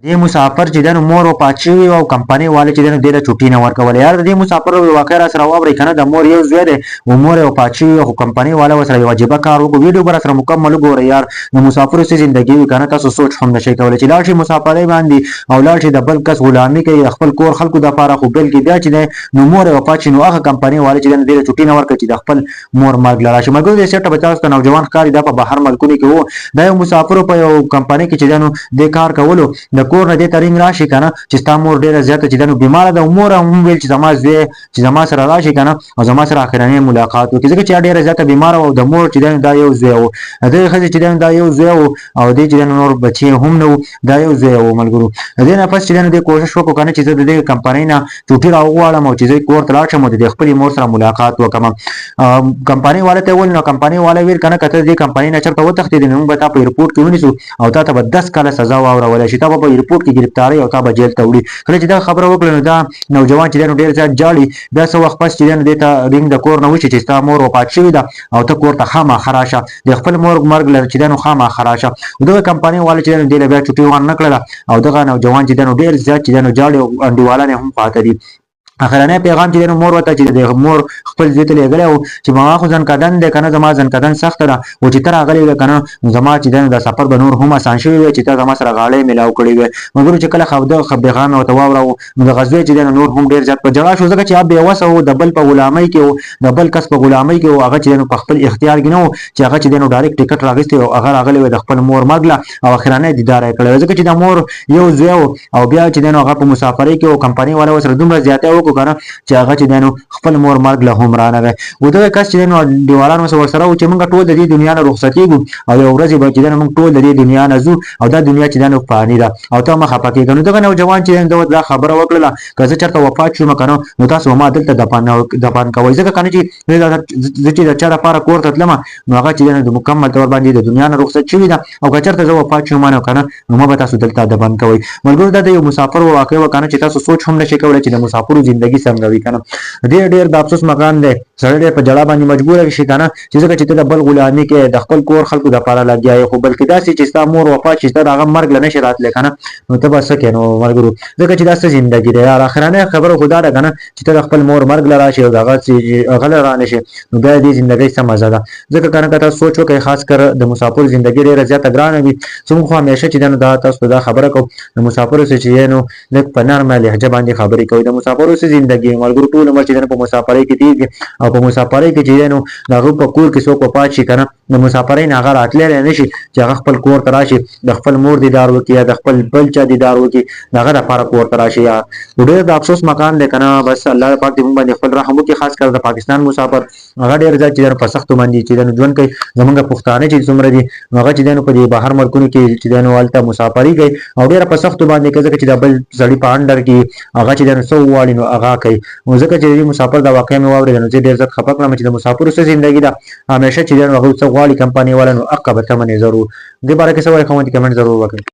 دې مسافر چې دنه مور او پاتشي او کمپنۍ والے چې دنه د چټي نه ورکول یار دې مسافر واقع را سره واوري کنه د مور یو زوی دی او مور او پاتشي او کمپنۍ والے وسره واجبہ کار وکړو ویډیو بر سره مکمل ګوره یار د مسافر سي ژوندۍ کنه تاسو سوچ هم نشئ کولای چې لاړ شي مسافرۍ باندې او لاړ شي د بل کس غلامي کوي خپل کور خلکو د لپاره خو بل کې بیا چې نو مور او پاتشي نو هغه کمپنۍ والے چې دنه د چټي نه ورکړي چې د خپل مور مرګ لاره شي مګر د سیټه بچاست نوجوان کاری د په بهر ملکونو کې وو د یو مسافر په یو کمپنۍ کې چې دنه د کار کولو د کور نه د ترین راشي کنه چې ستا مور ډیره زیاته چې دنه بیمار ده مور هم ویل چې زما زوی چې زما سره راشي کنه او زما سره اخرنۍ ملاقات وکړي ځکه چې ډیره زیاته بیمار او د مور چې دنه دا یو زوی او د خځې چې دنه دا یو زوی او د چې دنه نور بچي هم نو دا یو زوی او ملګرو د نه پس چې دنه د کوشش وکړو کنه چې د کمپنۍ نه چوټي راوغواړم او چې کور ته لاړ شم د خپل مور سره ملاقات وکم کمپنۍ والے ته ول نو کمپنۍ والے ویل کنه کته د کمپنۍ نه چرته وتښتې نو به تاسو په ریپورت کې ونیسو او تاسو به 10 کاله سزا واورول شي تاسو په ریپورت کې گرفتاری او تاسو جیل ته وړي کله چې دا خبره وکړه نو دا نوجوان چې ډیر زیات جاړي بیا څو وخت پس چې د تا رینګ د کور نه وشي چې تا مور او پات شوی دا او ته کور ته خامہ خراشه د خپل مور مرګ لر چې د خامہ خراشه دغه کمپنۍ والے چې د بیا چټي ور نه کړله او دغه نوجوان چې د ډیر زیات چې د جاړي او انډیوالانه هم پاتې دي اخرنه پیغام چې مور وته چې د مور خپل ځته لګل او چې ما خو ځن کدن د کنه زما ځن کدن سخت ده او چې تر غلې کنه زما چې د سفر بنور هم آسان شوی چې ته زما سره غاړې ملاو کړی وي مګر چې کله خو د پیغام او تواورو د غزوی چې د نور هم ډیر ځات په جړا شو ځکه چې اب وسه او د بل په غلامۍ کې او د بل کس په غلامۍ کې او هغه چې په خپل اختیار کې نو چې هغه چې د ډایرکټ ټیکټ راغستی او هغه غلې د خپل مور مرګله او اخرنه دیدار کړی ځکه چې د مور یو زوی او بیا چې د هغه په مسافرۍ کې او کمپنۍ والا سره دومره زیاته وکړه کنه چې هغه چې دنو خپل مور مرګ له هم رانه وي او دا کس چې دنو دیوالانو سره سره او چې موږ ټول د دې دنیا نه رخصتي ګو او یو ورځ به چې دنو موږ ټول د دې دنیا نه زو او دا دنیا چې دنو فانی ده او ته مخه پکې کنه دغه نوجوان چې دا خبره وکړه کزه چرته وفات شوم کنه نو تاسو ما دلته دپان کوي ځکه کنه چې دا چا لپاره کور ته تلم نو هغه چې د مکمل تور باندې د دنیا نه رخصت شوی ده او چرته زه وفات شوم نو کنه نو ما به تاسو دلته دپان کوي مګر دا د یو مسافر واقع وکنه چې تاسو سوچ هم نشئ کولای چې د مسافرو ژوندۍ څنګه وي کنه ډیر د افسوس مکان دی سړی په جړه باندې مجبور شي کنه چې ځکه چې ته بل غلامي کې د خپل کور خلکو د لپاره لګیای خو بلکې داسې چې ستا مور وفات شي ته هغه مرګ لنه شي راتلی کنه نو ته بس کې نو مرګرو ځکه چې داسې ژوندۍ دی یار اخرانه خبره خدا ده کنه چې ته خپل مور مرګ لرا شي او هغه چې غل رانه شي نو بیا دې ژوندۍ سم مزه ده ځکه کنه کته سوچ وکړئ خاص کر د مسافر ژوندۍ ډیره زیاته ګرانه وي څنګه خو همیشه چې دا تاسو دا خبره کو د مسافر سره چې نو لکه په نرمه لهجه باندې خبرې کوي د مسافر سره ژوندۍ مرګرو ټول عمر چې په مسافرۍ کې دي او په مسافرۍ کې چې نو دغه په کور کې څوک پات شي کنه د مسافرۍ نه هغه راتللی نه شي چې هغه خپل کور ته راشي د خپل مور دیدار وکړي یا د خپل بل چا دیدار وکړي دغه لپاره کور ته راشي یا ډېر د افسوس مکان دی کنه بس الله پاک دې موږ باندې خپل رحم وکړي خاص کر د پاکستان مسافر هغه ډېر ځای چې په سختو باندې چې ژوند کوي زمونږ پښتانه چې څومره دي هغه چې په دې بهر ملکونو کې چې والته مسافرۍ کوي او ډېر په سختو باندې کوي چې د بل سړي په انډر کې هغه چې سو واړي نو هغه کوي نو ځکه چې مسافر دا واقعي مې واورېدل نو زه ډېر زیات خفه کړم چې د مسافرو سره ژوندۍ ده همیشه چې هغه څه غواړي کمپنۍ والا نو عقب ته منې ضرور دې باره کې څه وایي کومنټ ضرور وکړئ